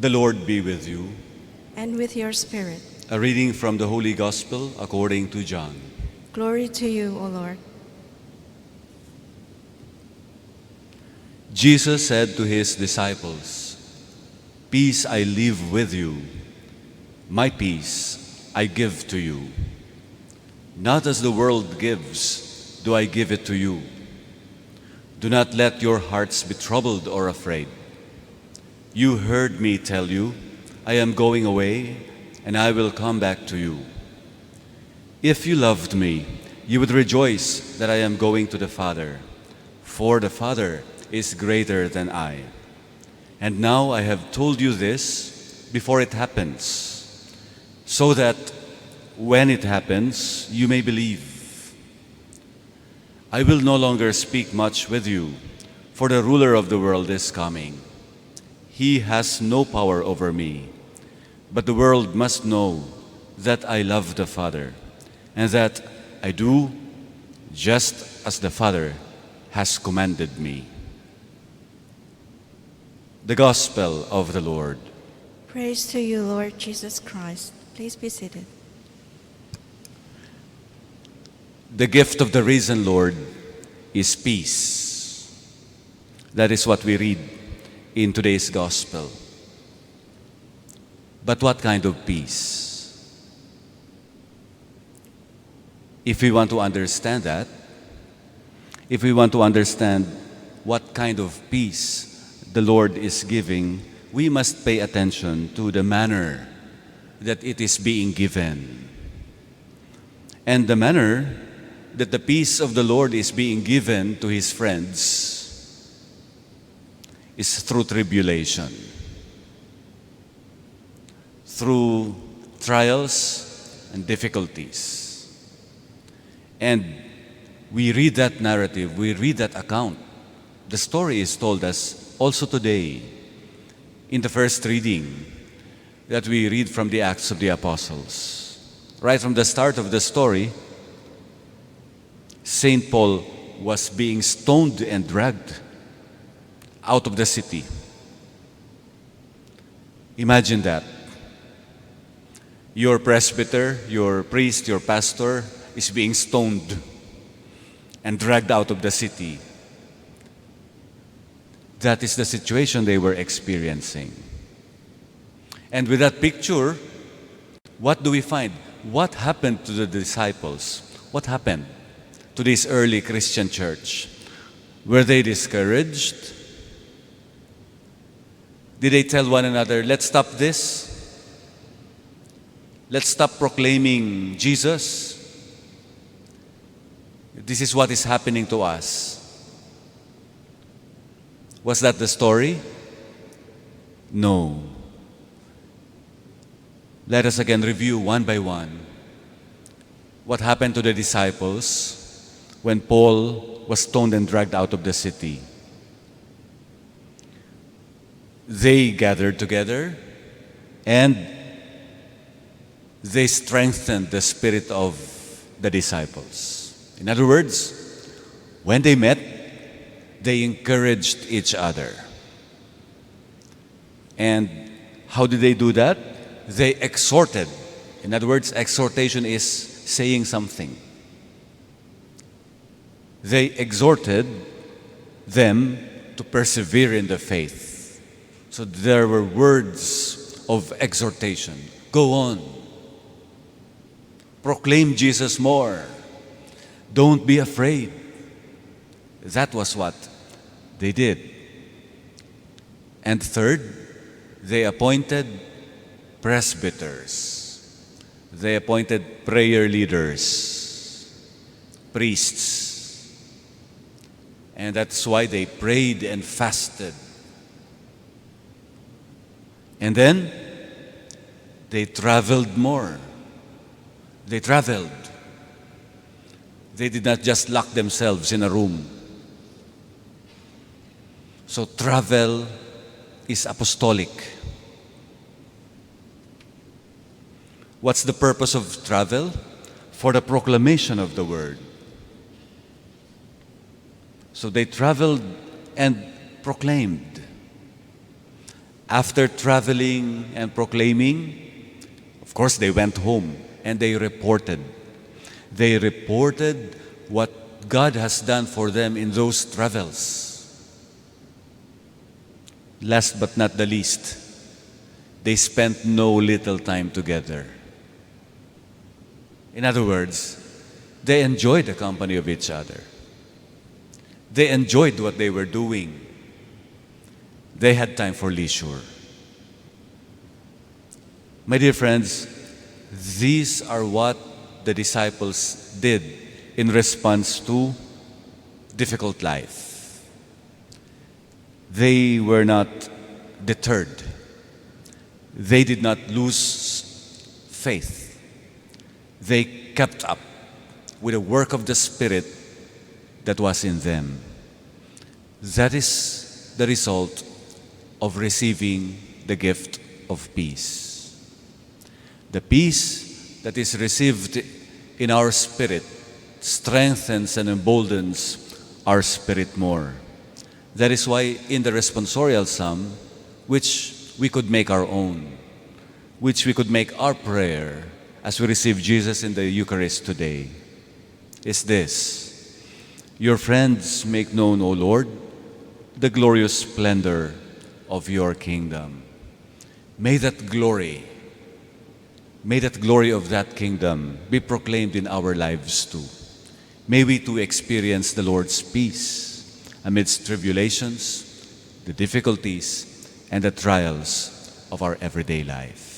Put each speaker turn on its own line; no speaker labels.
The Lord be with you.
And with your spirit.
A reading from the Holy Gospel according to John.
Glory to you, O Lord.
Jesus said to his disciples, "Peace I leave with you. My peace I give to you. Not as the world gives, do I give it to you. Do not let your hearts be troubled or afraid. You heard me tell you, I am going away, and I will come back to you. If you loved me, you would rejoice that I am going to the Father, for the Father is greater than I. And now I have told you this before it happens, so that when it happens, you may believe. I will no longer speak much with you, for the ruler of the world is coming. He has no power over me, but the world must know that I love the Father, and that I do just as the Father has commanded me." The Gospel of the Lord.
Praise to you, Lord Jesus Christ. Please be seated.
The gift of the risen Lord is peace. That is what we read in today's Gospel. But what kind of peace? If we want to understand that, if we want to understand what kind of peace the Lord is giving, we must pay attention to the manner that it is being given. And the manner that the peace of the Lord is being given to His friends is through tribulation, through trials and difficulties. And we read that narrative, we read that account. The story is told us also today in the first reading that we read from the Acts of the Apostles. Right from the start of the story, St. Paul was being stoned and dragged out of the city. Imagine that. Your presbyter, your priest, your pastor is being stoned and dragged out of the city. That is the situation they were experiencing. And with that picture, what do we find? What happened to the disciples? What happened to this early Christian church? Were they discouraged? Did they tell one another, let's stop this? Let's stop proclaiming Jesus? This is what is happening to us. Was that the story? No. Let us again review one by one what happened to the disciples when Paul was stoned and dragged out of the city. They gathered together and they strengthened the spirit of the disciples. In other words, when they met, they encouraged each other. And how did they do that? They exhorted. In other words, exhortation is saying something. They exhorted them to persevere in the faith. So there were words of exhortation. Go on. Proclaim Jesus more. Don't be afraid. That was what they did. And third, they appointed presbyters. They appointed prayer leaders, priests. And that's why they prayed and fasted. And then they traveled more. They traveled. They did not just lock themselves in a room. So travel is apostolic. What's the purpose of travel? For the proclamation of the word. So they traveled and proclaimed. After traveling and proclaiming, of course, they went home and they reported. They reported what God has done for them in those travels. Last but not the least, they spent no little time together. In other words, they enjoyed the company of each other. They enjoyed what they were doing. They had time for leisure. My dear friends, these are what the disciples did in response to difficult life. They were not deterred. They did not lose faith. They kept up with the work of the Spirit that was in them. That is the result of receiving the gift of peace. The peace that is received in our spirit strengthens and emboldens our spirit more. That is why in the responsorial psalm, which we could make our own, which we could make our prayer as we receive Jesus in the Eucharist today, is this: your friends make known, O Lord, the glorious splendor of your kingdom. May that glory of that kingdom be proclaimed in our lives too. May we too experience the Lord's peace amidst tribulations, the difficulties, and the trials of our everyday life.